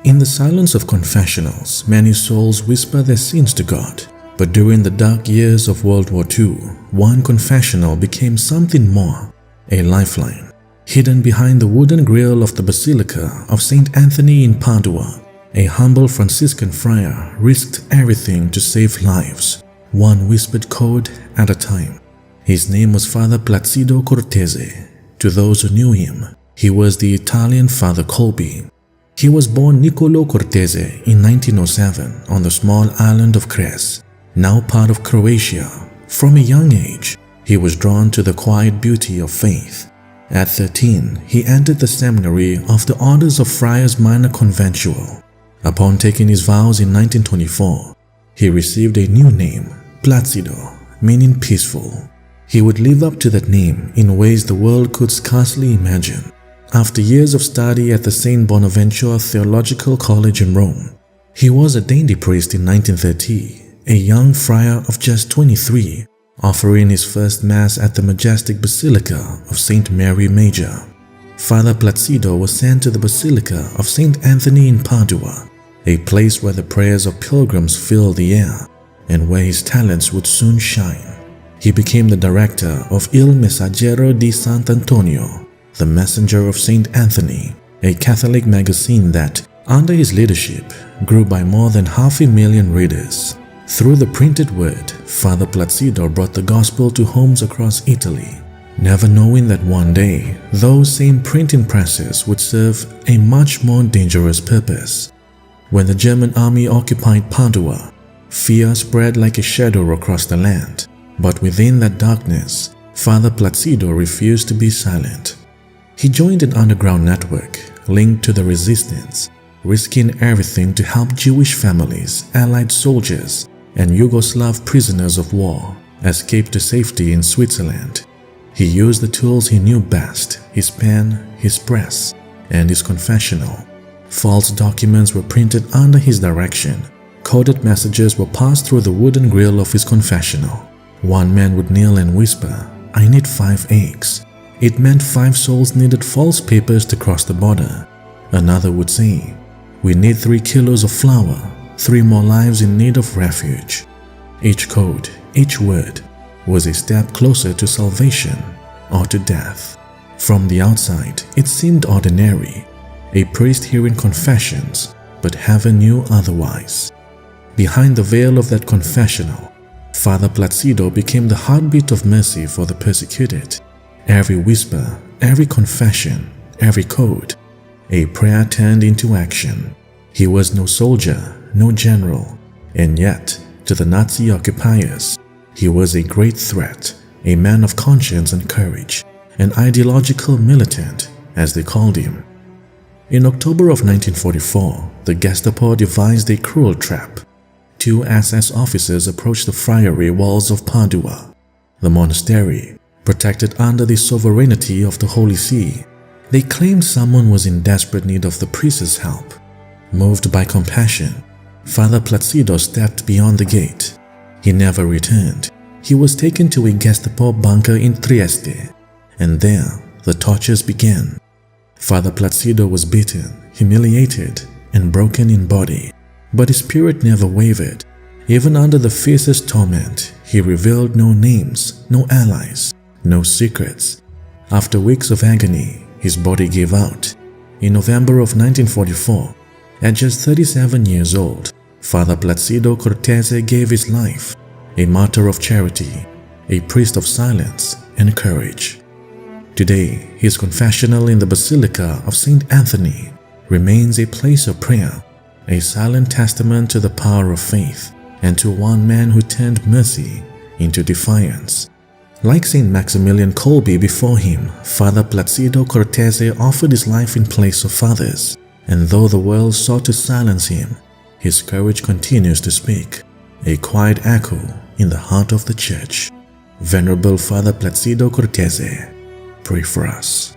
In the silence of confessionals, many souls whisper their sins to God. But during the dark years of World War II, one confessional became something more, a lifeline. Hidden behind the wooden grille of the Basilica of St. Anthony in Padova, a humble Franciscan friar risked everything to save lives, one whispered code at a time. His name was Father Placido Cortese. To those who knew him, he was the Italian Father Colby. He was born Niccolo Cortese in 1907 on the small island of Cres, now part of Croatia. From a young age, he was drawn to the quiet beauty of faith. At 13, he entered the seminary of the Orders of Friars Minor Conventual. Upon taking his vows in 1924, he received a new name, Placido, meaning peaceful. He would live up to that name in ways the world could scarcely imagine. After years of study at the St. Bonaventure Theological College in Rome, he was ordained a priest in 1930, a young friar of just 23, offering his first Mass at the majestic Basilica of St. Mary Major. Father Placido was sent to the Basilica of St. Anthony in Padua, a place where the prayers of pilgrims filled the air and where his talents would soon shine. He became the director of Il Messaggero di Sant'Antonio, the Messenger of St. Anthony, a Catholic magazine that, under his leadership, grew by more than 500,000 readers. Through the printed word, Father Placido brought the gospel to homes across Italy, never knowing that one day, those same printing presses would serve a much more dangerous purpose. When the German army occupied Padua, fear spread like a shadow across the land. But within that darkness, Father Placido refused to be silent. He joined an underground network linked to the resistance, risking everything to help Jewish families, Allied soldiers, and Yugoslav prisoners of war escape to safety in Switzerland. He used the tools he knew best, his pen, his press, and his confessional. False documents were printed under his direction. Coded messages were passed through the wooden grille of his confessional. One man would kneel and whisper, "I need 5 eggs." It meant 5 souls needed false papers to cross the border. Another would say, "We need 3 kilos of flour, 3 more lives in need of refuge." Each code, each word, was a step closer to salvation or to death. From the outside, it seemed ordinary, a priest hearing confessions, but heaven knew otherwise. Behind the veil of that confessional, Father Placido became the heartbeat of mercy for the persecuted. Every whisper, every confession, every code, a prayer turned into action. He was no soldier, no general, and yet, to the Nazi occupiers, he was a great threat, a man of conscience and courage, an ideological militant, as they called him. In October of 1944, the Gestapo devised a cruel trap. 2 SS officers approached the friary walls of Padua, the monastery, protected under the sovereignty of the Holy See. They claimed someone was in desperate need of the priest's help. Moved by compassion, Father Placido stepped beyond the gate. He never returned. He was taken to a Gestapo bunker in Trieste, and there the tortures began. Father Placido was beaten, humiliated, and broken in body. But his spirit never wavered. Even under the fiercest torment, he revealed no names, no allies, no secrets. After weeks of agony, his body gave out. In November of 1944, at just 37 years old, Father Placido Cortese gave his life, a martyr of charity, a priest of silence and courage. Today, his confessional in the Basilica of St. Anthony remains a place of prayer, a silent testament to the power of faith and to one man who turned mercy into defiance. Like St. Maximilian Kolbe before him, Father Placido Cortese offered his life in place of others, and though the world sought to silence him, his courage continues to speak, a quiet echo in the heart of the Church. Venerable Father Placido Cortese, pray for us.